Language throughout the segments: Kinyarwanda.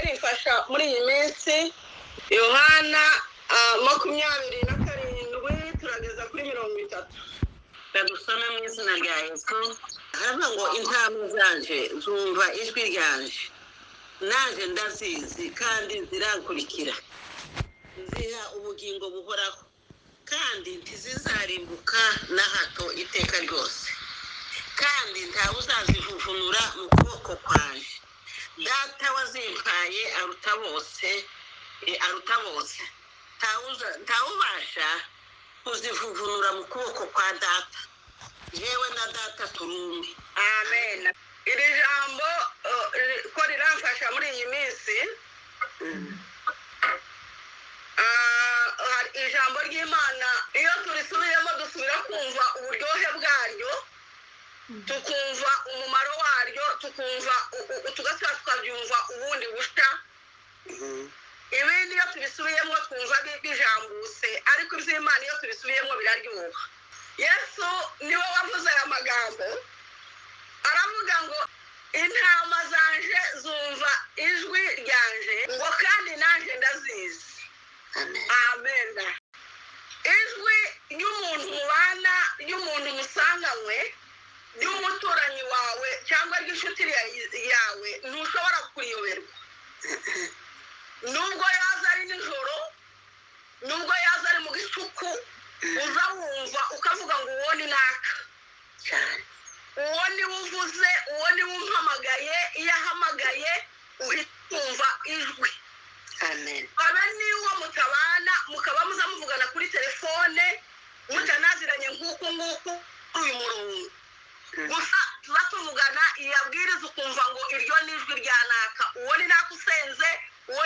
rimfasha muri iyi minsi Yohana 27 turageza kuri 30. Ndadusome mu izina rya Yesu. Haravuga ngo intama zanje zumva ijwi ryanje, naje ndazizi kandi zirankurikira, nziha ubugingo buhoraho, kandi ntizizarimbuka na hato iteka ryose, kandi ntawe uzazivuvunura mu kuboko kwanje. Data wazimpaye aruta bose, ntawubasha kuzivuvunura mu kuboko kwa data. Yewe na data turumwe. Amen. Iri jambo ko riramfasha muri iyi minsi. Ijambo ry'Imana iyo turisubiyemo dusubira kumva uburyohe bwaryo, tukumva umumaro waryo, tukumva tugasubira tukabyumva ubundi bushya. Ibindi iyo tubisubiyemo twumva bijambuse, ariko iby'Imana iyo tubisubiyemo biraryoha. Yesu niwe wavuze aya magambo, aravuga ngo intama zanje zumva ijwi ryanje, ngo kandi naje ndazizi. Amen. Ijwi ry'umuntu mubana, ry'umuntu musanganywe, ry'umuturanyi wawe cyangwa ry'inshuti yawe ntushobora kuriyoberwa. Nubwo yaza ari nijoro, nubwo yaza ari mu gicuku, uza wumva ukavuga ngo uwo ni naka cyane, uwo ni uvuze, uwo ni umpamagaye. Iyo ahamagaye uhita wumva ijwi. Amen. Aba niwo mutabana, mukaba muza muvugana kuri telefone mutanaziranye nk'uku uyu murongo, gusa tuba tuvugana iyabwiriza ukumva ngo iryo ni ijwi rya naka. Uwo ni naka usenze, uwo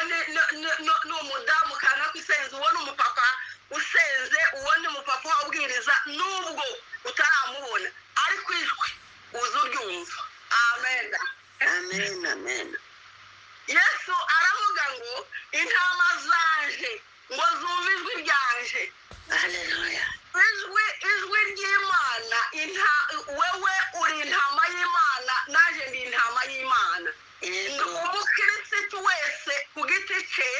ni umudamu kanaka usenze, uwo ni umupapa usenze, uwo ni umupapa wabwiriza, nubwo utaramubona ariko ijwi uza uryumva. Amen. Amen. Amen. Yesu aravuga ngo intama zanje ngo zumve ijwi ryanje. Haleluya. Ijwi ry'Imana, wewe uri intama y'Imana, naje ndi intama y'Imana. Umukirisitu wese ku giti cye,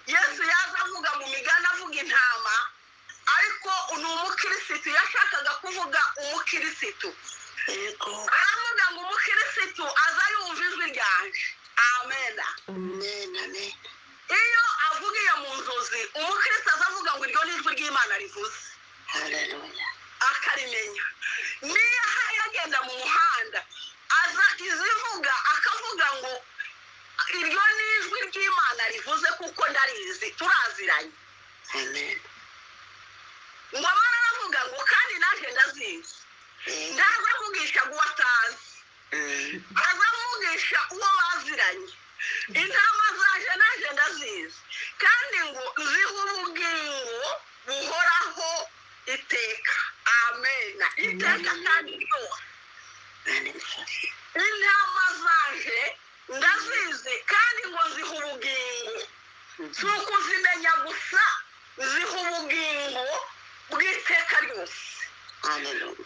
Yesu yaza avuga mu migani avuga intama, ariko ni umukirisitu yashakaga kuvuga umukirisitu. Aravuga ngo umukirisitu aza yumva ijwi ryanje. Amen. Amen. Amen. Iyo avugiye mu nzozi, umukristo azavuga ngo iryo ni ijwi ry'Imana rivuze. Haleluya. Akarimenya. Niyo yagenda mu muhanda aza izivuga akavuga ngo iryo ni ijwi ry'Imana rivuze kuko ndarizi, turaziranye. Amen. Ngo baravuga ngo kandi naje ndazizi. Ndaza kuvugisha ngo watazi, azavugisha uwo baziranye. Intama zaje naje ndazizi, kandi ngo ziha ubugingo buhoraho iteka. Amen. Iteka kandi ryose. Intama zaje ndazizi kandi ngo ziha ubugingo. Si ukuzimenya gusa, ziha ubugingo bw'iteka ryose. Haleluya.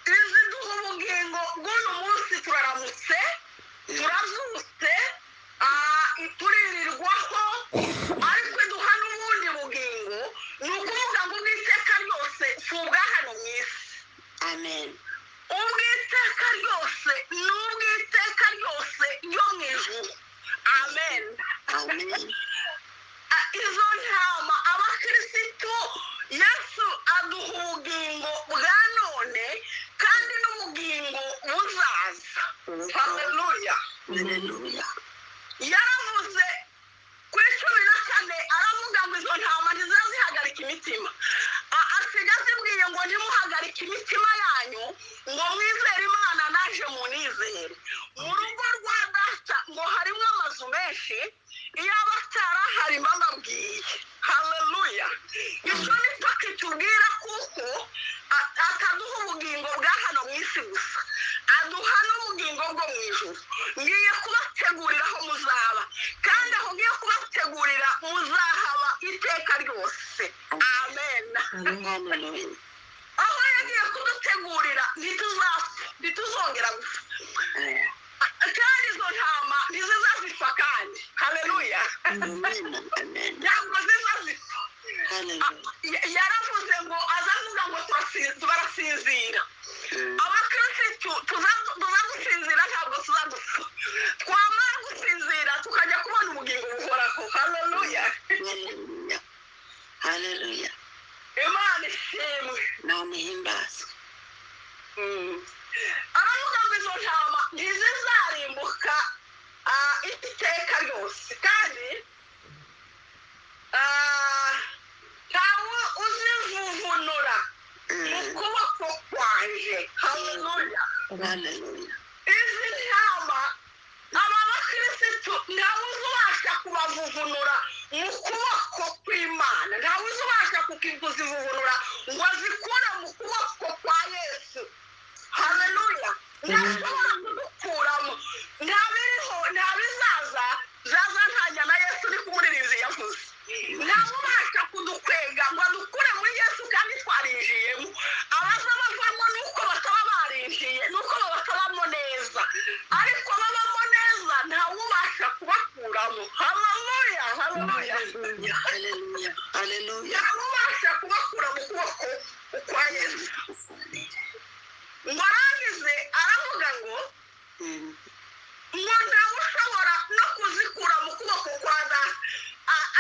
Izi duha ubugingo bw'uyu munsi, turaramutse, turazutse, turirirwaho, ariko iduha n'ubundi bugingo. Ni ukuvuga ngo ubw'iteka ryose si ubwa hano mu isi. Amen. Ubw'iteka ryose ni ubw'iteka ryose ryo mu ijuru. Amen. Amen. Izo ntama abakirisitu, Yesu aduha ubugingo bwa none kandi n'ubugingo buzaza. Haleluya. Haleluya. Yaravuze ku 14 aravuga ngo izo ntama ntizazihagarika imitima. Asiga azibwiye ngo ntimuhagarike imitima yanyu, ngo mwizere Imana naje munizere. Mu rugo rwa data ngo harimo amazu menshi, iyo abatari mbababwiye. Haleluya. Icyo ni cyo kitubwira kuko ataduha ubugingo bwa hano mu isi gusa, aduha n'ubugingo bwo mu ijuru. Ngiye kubategurira aho muzaba, kandi aho ngiye kubategurira muzahaba iteka ryose. Amen. Amen. Aho yagiye kudutegurira ntituzapfa, ntituzongera gupfa. Kandi izo ntama ntizizazipfa kandi. haleluya Amen. Amen. ntabwo ziba zipfa Hallelujah. yaravuze ngo azavuga ngo barasinzira abakirisitu tuzagusinzira ntabwo tuzadupfa twamara gusinzira tukajya kubona ubugingo buhoraho haleluya Hallelujah. Hallelujah. imana ishimwe Imana ihimbazwe. aravuga ngo izo ntama ntizizarimbuka iteka ryose kandi ntawe uzivuvunura mu kuboko kwanje haleluya Hallelujah. izi ntama aba bakirisitu ntawe uzubasha kubavuvunura mu kuboko kw'imana ntawe uzubasha kuzivuvunura ngo azikure mu kuboko kwa yesu haleluya ntashobora kudukuramo ntabiriho ntabizaza zaza ntajya na yesu uri kumuririmbyi yavuze ntawe ubasha kudukwega ngo adukure muri yesu kandi twarinjiyemo abaza bavamo nuko bataba barinjiye nuko babatabamo neza ariko babamo neza ntawe ubasha kubakuramo haleluya haleluya Hallelujah. Hallelujah. ntawe ubasha kubakura mu kuboko kwa yesu ngo arangize aravuga ngo ntawe ushobora no kuzikura mu kuboko kwa data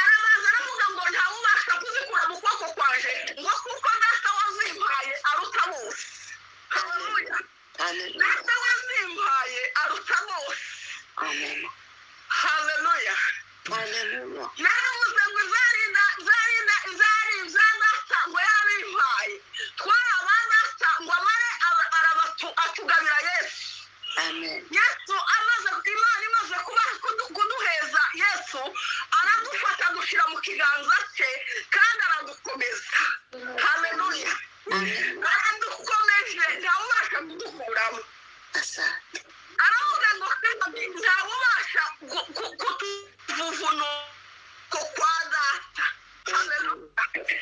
arabanza aravuga ngo ntawe ubasha kuzikura mu kuboko kwanje ngo kuko data wazimpaye aruta bose haleluya data wazimpaye aruta bose Amen. haleluya Hallelujah. naravuze ngo izari iza data ngo yarabimpaye twari aba data ngo amare atugabira yesu Amen. yesu imana imaze kuduheza yesu aradufata adushyira mu kiganza cye kandi aradukomeza haleluya aradukomeje ntawe ubasha kudukuramo aravuga ngo kandi ntawe ubasha kutuvuvunura kwa data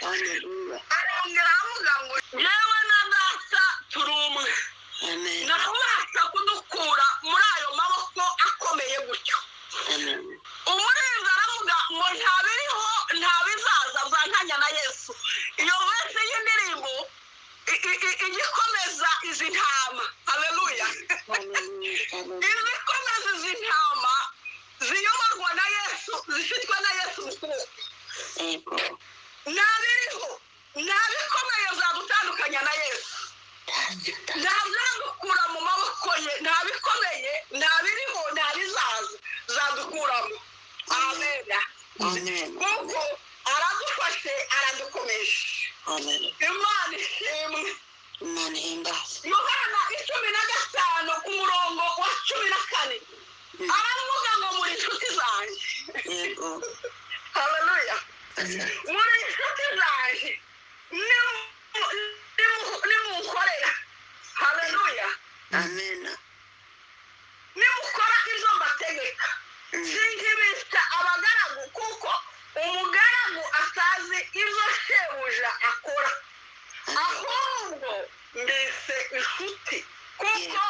haleluya arongera aravuga ngo yewe na data turi umwe ntawe ubasha kudukura muri ayo maboko akomeye gutyo umurinzi aravuga ngo ntabiriho ntabizaza byantanya na yesu iyo wese y'indirimbo igikomeza izi ntama haleluya izikomeza izi ntama ziyoborwa na yesu zifitwe na yesu mu kuboko ntabiriho ntabikomeye byadutandukanya na yesu ntabyadukura mu maboko ye ntabikomeye ntabiriho ntabizaza zadukuramo amena kuko aradufashe aradukomeje imana ishimwe yohana 15 umurongo wa 14 aravuga ngo muri inshuti zanjye haleluya muri inshuti zanjye nimukorera haleluya nimukora izo mbategeka sinkibita abagaragu kuko umugaragu atazi ibyo shebuja akora ahubwo mbese inshuti kuko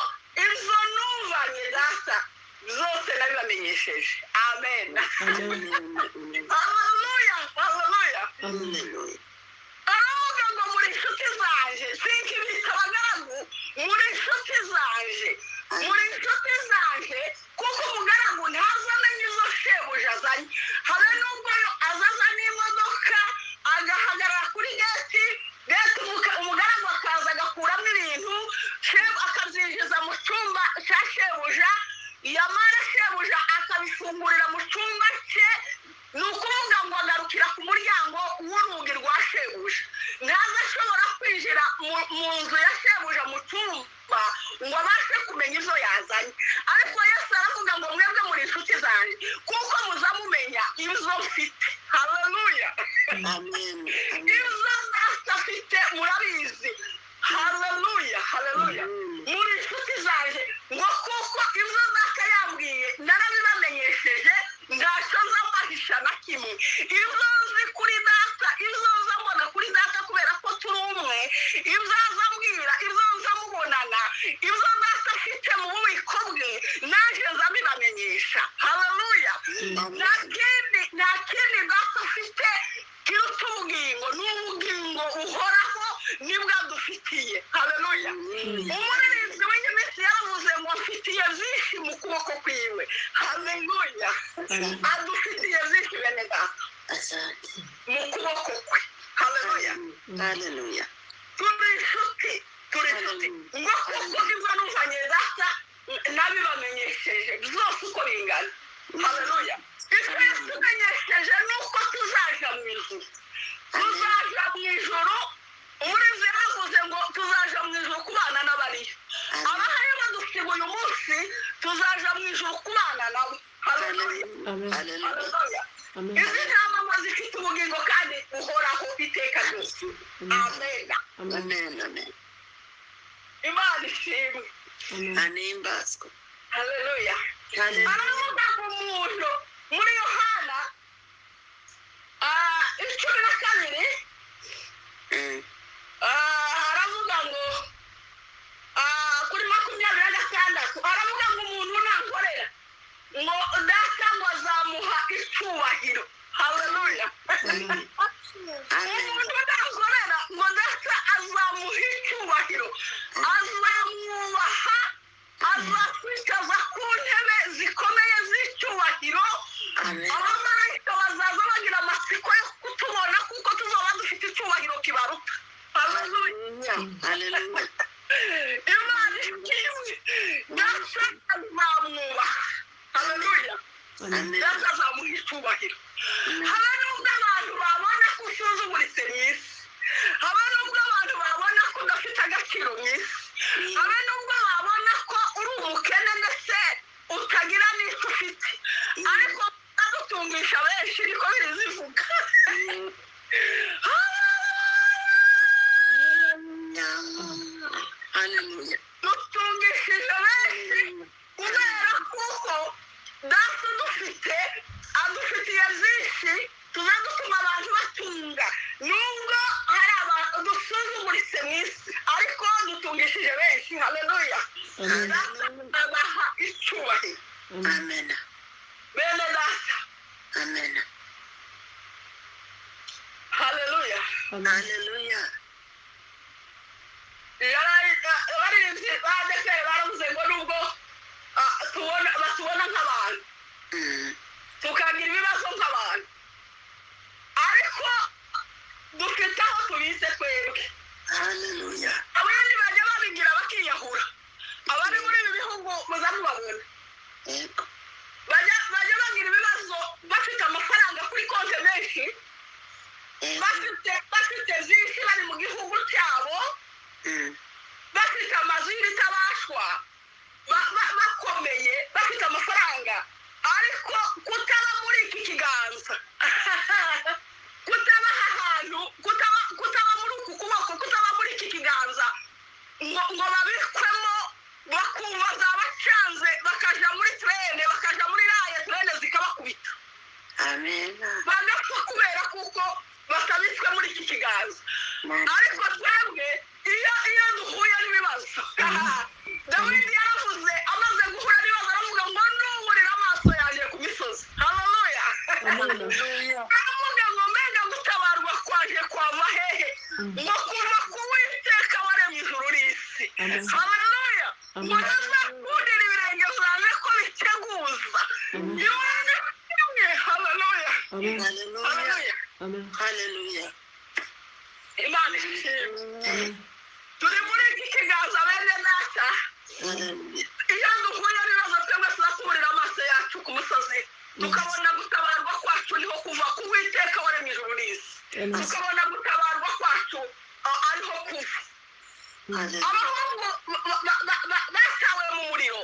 izo numvanye data zose nabibamenyesheje amen haleluya haleluya aravuga ngo muri inshuti zanjye sinkibita abagaragu muri inshuti zanjye kuko umugaragu ntazamenye izo shebuja azanye habe n'ubwo azaza n'imodoka agahagarara kuri geti umugaragu akaza agakuramo ibintu akabyinjiza mu cyumba cya shebuja yamara shebuja akabifungurira mu cyumba cye ni ukuvuga ngo agarukira ku muryango w'urugi rwa shebuja ntaza ashobora kwinjira mu nzu ya shebuja mu cyumba ngo abashe kumenya ibyo yazanye ariko yesu aravuga ngo mwebwe muri inshuti zanjye kuko muzamumenya ibyo mfite haleluya ibyo data afite murabizi haleluya haleluya muri inshuti zanjye ngo kuko ibyo data yambwiye narabibamenyesheje ntacyo nzabahisha na kimwe ibyo nzi kuri data ibyo nzabona kuri data kubera ko turi umwe ibyo azambwira ibyo nzamubonana ibyo data afite mu bubiko bwe naje nzabibamenyesha haleluya haleluya umuririmbyi w'inyumisi yaravuze ngo mfitiye byinshi mu kuboko kwiwe haleluya adufitiye byinshi bene data mu kuboko kwe haleluya turi inshuti ngo kuko ibyo numvanye data nabibamenyesheje byose uko bingana haleluya icyo yatumenyesheje ni uko tuzaja mu ijuru umurinzi yaravuze ngo tuzaja mu ijuru kubana n'abariyo abahari badusiga uyu munsi tuzaja mu ijuru kubana nabo haleluya izi ntama zifite ubugingo kandi buhoraho iteka ryose amen imana ishimwe ahimbazwe haleluya aravuga ngo umuntu muri Yohana 12 aravuga ngo kuri 26 aravuga ngo umuntu nankorera ngo data ngo azamuha icyubahiro haleluya umuntu nankorera ngo data azamuha icyubahiro azamwubaha azakwicaza ku ntebe zikomeye z'icyubahiro abamarayika bazaza bagira amatsiko yo kutubona kuko tuzaba dufite icyubahiro kibaruta haleluya imana ishimwe data azamwubaha haleluya data azamuha icyubahiro habe n'ubwo abantu babona ko usuzuguritse mu isi habe n'ubwo abantu babona ko udafite agaciro mu isi habe n'ubwo babona ko uri umukene ndetse utagira n'icyo ufite ariko adutungisha benshi niko biri zivuga dutungishije benshi kubera kuko data adufitiye byinshi tuza dutuma abantu batunga nubwo hari abantu dusuzuguritse mu isi ariko dutungishije benshi haleluya abaha icyubahiro amen bene data amen haleluya haleluya abarinzi badekere baravuze ngo nubwo batubona nk'abantu tukagira ibibazo nk'abantu ariko dufite aho tubise twebwe haleluya abandi bajya babigira bakiyahura abari muri ibi bihugu muza mubabona bajya bagira ibibazo bafite amafaranga kuri konti menshi bafite byinshi bari mu gihugu cyabo bafite amazu y'ibitabashwa bakomeye bafite amafaranga ariko kutaba muri iki kiganza kutaba ahantu kutaba muri uku kuboko kutaba muri iki kiganza ngo babikwemo bakumva zabacanze bakaja muri trene bakaja muri raye trene zikabakubita amen bagapfa kubera kuko batabitswe muri iki kiganza ariko twebwe iyo duhuye n'ibibazo dawidi yaravuze amaze guhura n'ibibazo aravuga ngo nuburira amaso yanjye ku misozi haleluya aravuga ngo mbega gutabarwa kwaje kwava hehe ngo kuva ku Uwiteka waremye ijuru n'isi haleluya ngo nazakundira ibirenge byawe ko biteguza imana imwe haleluya haleluya imana ishimwe turi muri iki kiganza bene data iyo duhuye n'ibibazo twebwe turakurira amaso yacu ku musozi tukabona gutabarwa kwacu niho kuva ku Uwiteka waremye ijuru n'isi tukabona gutabarwa kwacu ariho kuva abahungu batawe mu muriro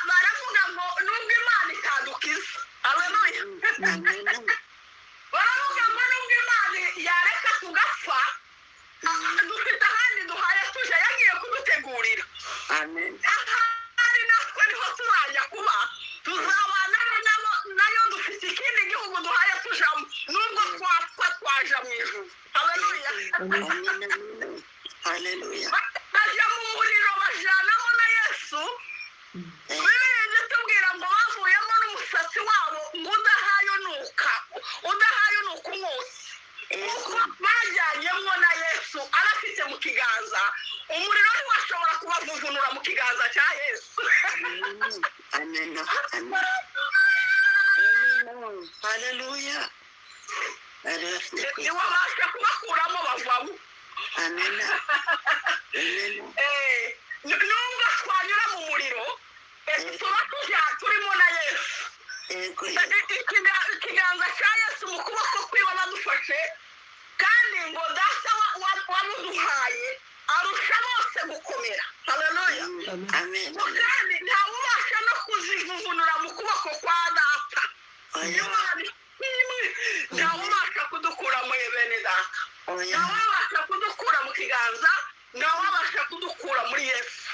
baravuga ngo nubwo imana itadukiza haleluya baravuga ngo nubwo imana yareka tugapfa dufite ahandi duhaye tuje yagiye kudutegurira ahari natwe niho turajya kuba tuzabana nayo dufite ikindi gihugu duhaye tujamo nubwo twapfa twaja mu ijuru haleluya bajya mu muriro bajanamo na Yesu Bibiliya itubwira ngo bavuyemo n'umusatsi wabo ngo udahayonuka umwotsi kuko bajyanyemo na Yesu arafite mu kiganza umuriro ntiwashobora kubavuvunura mu kiganza cya Yesu. Amen. Hallelujah. Ntiwabasha kubakuramo bavamo. Amen. Nubwo twanyura mu muriro tuba turimo na Yesu. Ikiganza cya Yesu mu kuboko kwiwe badufashe kandi ngo data wamuduhaye arusha bose gukomera. Haleluya. Amen. Kandi ntawe ubasha no kuzivuvunura mu kuboko kwa data. Ntawe ubasha kudukura mu bene data. Ntawe ubasha kudukura mu kiganza. Ntawe ubasha kudukura muri Yesu.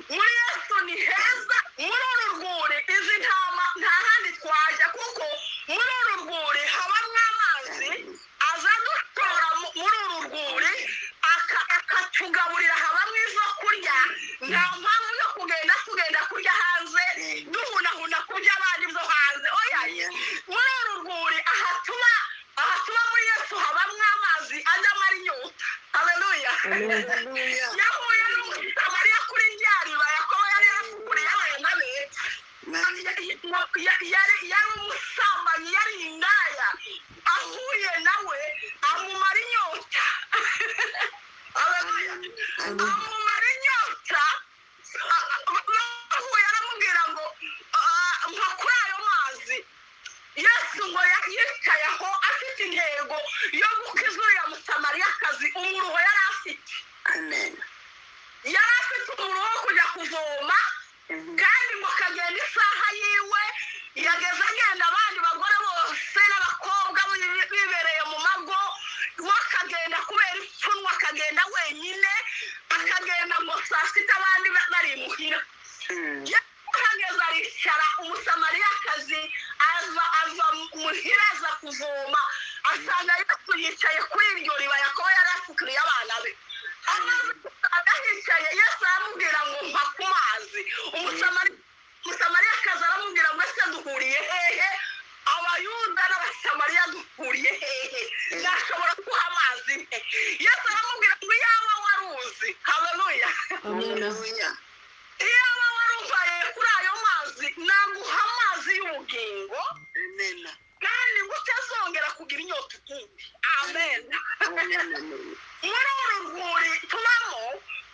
Muri Yesu ni heza. Muri uru rwuri izi ntama nta handi twajya kuko muri uru rwuri habamo amazi aza dutora muri uru rwuri akatugaburira habamo izo kurya. Nta mpamvu yo tugenda kurya hanze duhunahuna kurya abandi byo hanze. Oya, muri uru rwuri aha tuba muri Yesu habamo amazi adamara inyota. Haleluya. Yahuye n'Umusamariya kuri rya riba Yakobo yari yarafukuriye abana be. Yari umusambanyi, yari indaya. Ahuye nawe amumara inyota. Haleluya. Amumara inyota. Ahuye aramubwira ngo mpa kuri ayo mazi. Yesu ngo yicaye aho afite intego yo gukiza uriya Musamariyakazi umuruho yari afite. Yari afite umuruho wo kujya kuvoma kandi ngo akagenda isaha yiwe yageze agenda abandi bagore bose n'abakobwa bibereye mu mago we akagenda kubera ipfunwe akagenda wenyine akagenda ngo saa sita abandi bari imuhira. Ahageze aricara Umusamariyakazi aza muhira aza kuvoma asanga Yesu yicaye kuri iryo riba Yakobo yari afukuriye abana be. Agahicaye Yesu aramubwira ngo mpa ku mazi. Umusamariyakazi aramubwira ngo ese duhuriye hehe? Abayuda n'Abasamariya duhuriye hehe? Nashobora kuha amazi nte? Yesu aramubwira ngo iyaba wari uzi. Haleluya. Iyaba wari uvaye kuri ayo mazi naguha amazi y'ubugingo kandi ngo utazongera kugira inyota ukundi. Amen. Muri uru rwuri tubamo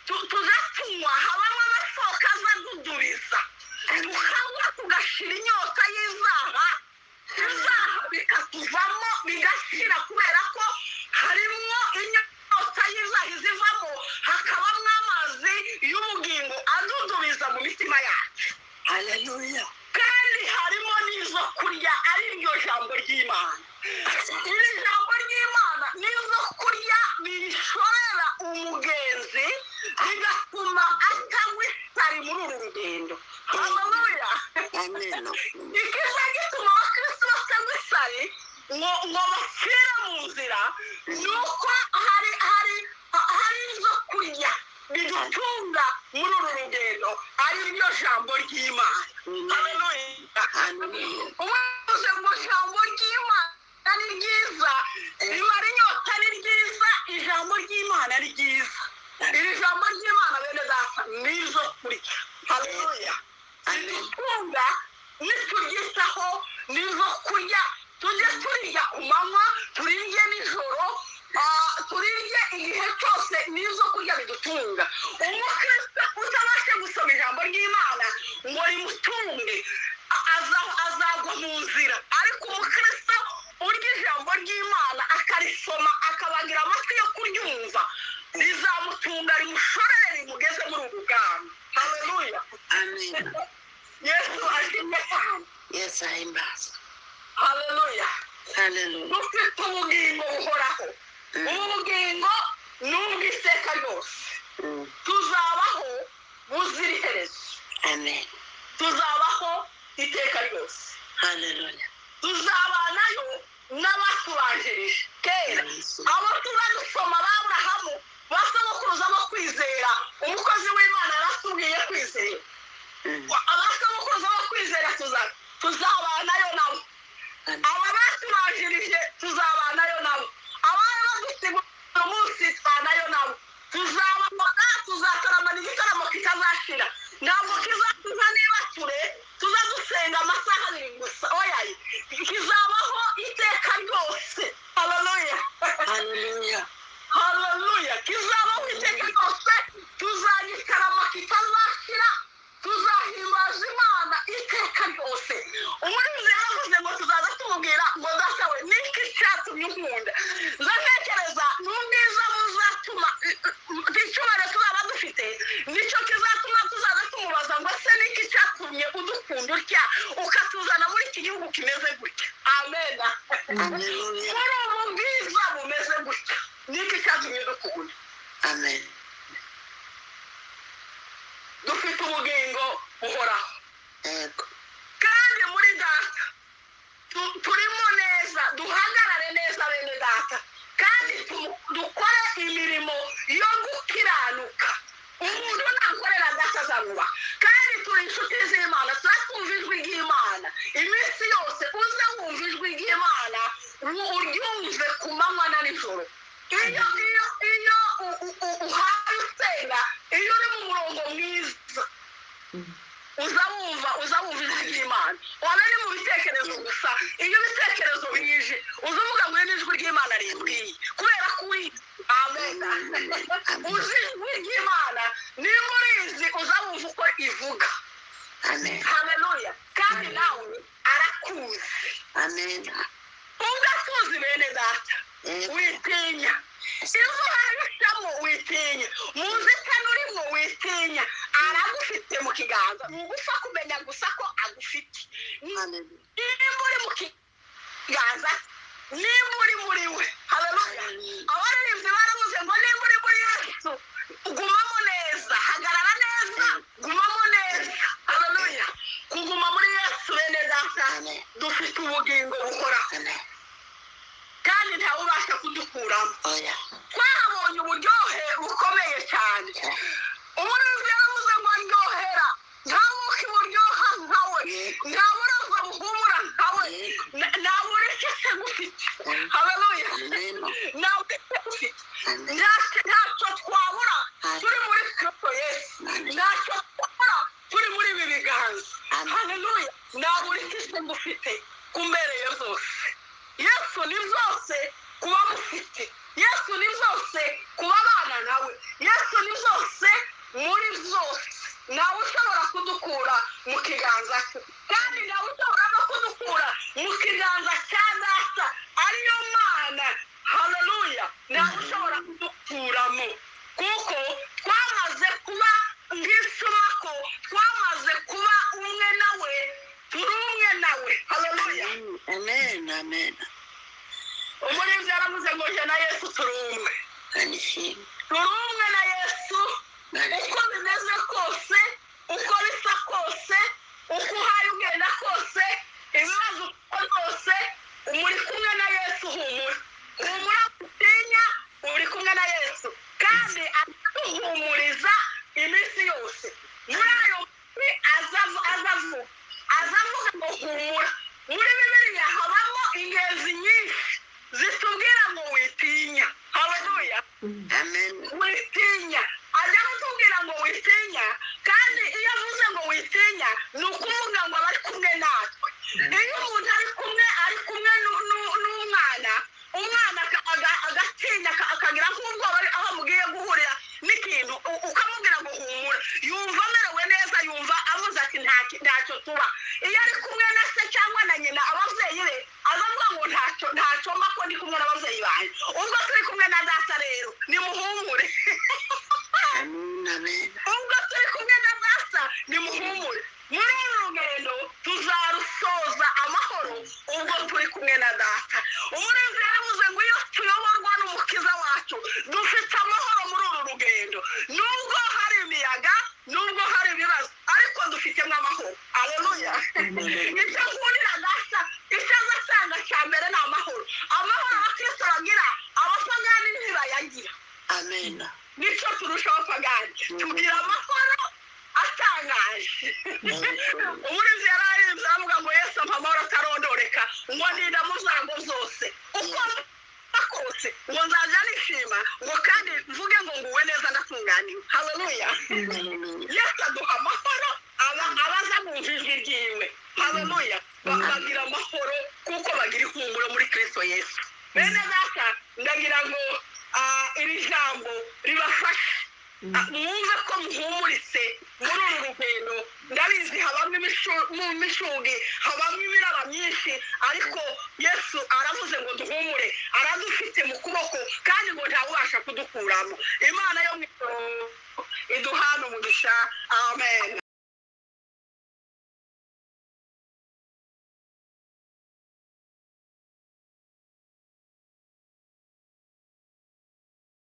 tuza tunywa habamo amasoko aza dudubiza tukanywa tugashira inyota y'izaha bikatuvamo bigashira kubera ko harimo inyota y'izaha izivamo hakabamo amazi y'ubugingo adudubiza mu mitima yacu. Haleluya. Kandi harimo n'izo kurya ari ryo jambo ry'Imana. Iri jambo ry'Imana n'izo kurya bishorera umugenzi bigatuma atagwa isari muri uru rugendo. Haleluya. Ikiza gituma abakristo batagwa isari ngo bapfire mu nzira ni uko hari izo kurya bidutunga muri uru rugendo ari ryo jambo ry'Imana. Haleluya. Uvuze ngo jambo ry'Imana ni ryiza rimara inyota ni ryiza ijambo ry'Imana ni ryiza. Iri jambo ry'Imana bene data nizo kurya. Haleluya. Bidutunga nituryitaho nizo kurya tujye turirya ku manywa turirye nijoro turirye igihe cyose nizo kurya bidutunga. Umukristo utabasha gusoma ijambo ry'Imana ngo rimutunge azagwa mu nzira, ariko umukristo urya ijambo ry'Imana akarisoma akabagira amatwi yo kuryumva rizamutunga rimushorere rimugeze muri ubu bwami. Haleluya. Amen. Yesu ashimwe cyane. Yes, ahimbaza. Haleluya. Haleluya. Dufite ubugingo buhoraho. Ubugingo ni ubw'iteka ryose. Tuzabaho buzira iherezo. Amen. Tuzabaho iteka ryose. Haleluya. Tuzabanayo n'abatubanjirije kera. Abo tuba dusoma b'Aburahamu basogokuruza bo kwizera umukozi w'Imana yaratubwiye kwizera. Abasogokuruza bo kwizera tuzabanayo nabo. Aba batubanjirije tuzabanayo nabo abari badusiga umunsi twanayo nabo tuzabana tuzataramana igitaramo kitazashira ntabwo kizatuza niba ture tuza dusenga amasaha 2 gusa oya kizabaho iteka ryose haleluya haleluya haleluya kizabaho iteka ryose tuzagitarama kitazashira tuzahimbaza Imana iteka ryose umurinzi yaravuze ngo tuzaza tumubwira ngo dasawe niki cyatumye unkunda nzatekereza n'ubwiza buzatuma icyubahiro tuzaba dufite nicyo kizatuma tuzaza tumubaza ngo se niki cyatumye udukunda utya ukatuzana muri iki gihugu kimeze gutya amen haleluya muri ubu bwiza bumeze gutya niki cyatumye udukunda amen dufite ubugingo buhoraho yego kandi muri data turimo neza duhagarare neza bene data kandi dukore imirimo yo gukiranuka umuntu nakorera data azamuba kandi turi inshuti z'Imana twumva ijwi ry'Imana iminsi yose uze wumva ijwi ry'Imana uryumve ku manywa na nijoro iyo uhaye usenga iyo uri mu murongo mwiza uza wumva ijwi ry'Imana waba ari mu bitekerezo gusa iyo ibitekerezo bije uza uvuga ngo n'ijwi ry'Imana rimbwiye kubera ko amen uzi ijwi ry'Imana niba urizi uza wumva uko ivuga amen haleluya kandi nawe arakuzi amen ugatuzi bene data witinya iyo uhayushamo witinya muzitano urimo witinya aragufite mu kiganza ntugupfa kumenya gusa ko agufite niba uri mu kiganza niba uri muri we haleluya abaririmbyi baravuze ngo niba uri muri Yesu gumamo neza hagarara neza gumamo neza haleluya kuguma muri Yesu bene data dufite ubugingo buhoraho kandi ntawe ubasha kudukuramo twahabonye uburyohe bukomeye cyane umurinzi yaravuze ngo ndyohera ntabuke uburyoha nkawe ntaburaza buhumura nkawe nabureke gufite haleluya nabureke gufite ntacyo twabura turi muri Kristo Yesu ntacyo twabura turi muri ibi biganza haleluya nabureke gufite kumbereye zose Yesu ni byose kuba mufite Yesu ni byose kuba abana nawe Yesu ni byose muri byose nawe ushobora kudukura mu kiganza cye kandi nawe ushobora no kudukura mu kiganza cya data ariyo Mana haleluya nawe ushobora kudukuramo kuko twamaze kuba nk'isumako twamaze kuba umwe nawe turi umwe nawe haleluya amen amen umurinzi yaravuze ngo jye na Yesu turi umwe turi umwe na Yesu uko bimeze kose uko bisa kose uko uhaye ugenda kose ibibazo uko rwose muri kumwe na Yesu humura utinya uri kumwe na Yesu kandi aduhumuriza iminsi yose muri ayo azavuga ngo humura muri Bibiliya habamo ingenzi nyinshi zitubwira ngo witinya haleluya amen witinya ajya kutubwira ngo witinya kandi iyo avuze ngo witinya ni ukuvuga ngo aba ari kumwe natwe iyo umuntu ari kumwe n'umwana agatinya akagira nk'ubwoba aho amugiye guhurira n'ikintu ukamubwira ngo humura yumva amerewe neza yumva avuze ati ntacyo tuba iyo ari kumwe na se cyangwa na nyina ababyeyi be azavuga ngo ntacyo mba ko ndi kumwe n'ababyeyi banjye ubwo turi kumwe na data rero nimuhumure ubwo turi kumwe na data nimuhumure muri uru rugendo tuzarusoza amahoro ubwo turi kumwe na data umurinzi yaravuze ngo iyo tuyoborwa n'umukiza wacu dufite amahoro muri uru rugendo nubwo hari imiyaga nubwo hari ibibazo ariko dufitemo amahoro haleluya icyo nkundira data icyo azasanga cya mbere ni amahoro abakristo bagira abapagani ntibayagira amen nicyo turushaho pagani tugira amahoro atangaje umurinzi yararimbye aravuga ngo Yesu ampa amahoro atarondoreka ngo ninda mu zango zose uko munsi ngo nzajya nishima ngo kandi mvuge ngo nguwe neza ndatunganiwe. Haleluya. Yesu aduha amahoro abaza mu ijwi ryiwe. Haleluya. Bagira amahoro kuko bagira ihumuro muri Kristo Yesu. Bene data ndagira ngo iri jambo ribafashe mwumve ko muhumuritse muri uru rugendo. Ndabizi habamo imishugi, habamo ibiraba myinshi, ariko Yesu aravuze ngo duhumure, aradufite mu kuboko kandi ngo ntawubasha kudukuramo. Imana yo mu ijuru iduhane umugisha. Amen.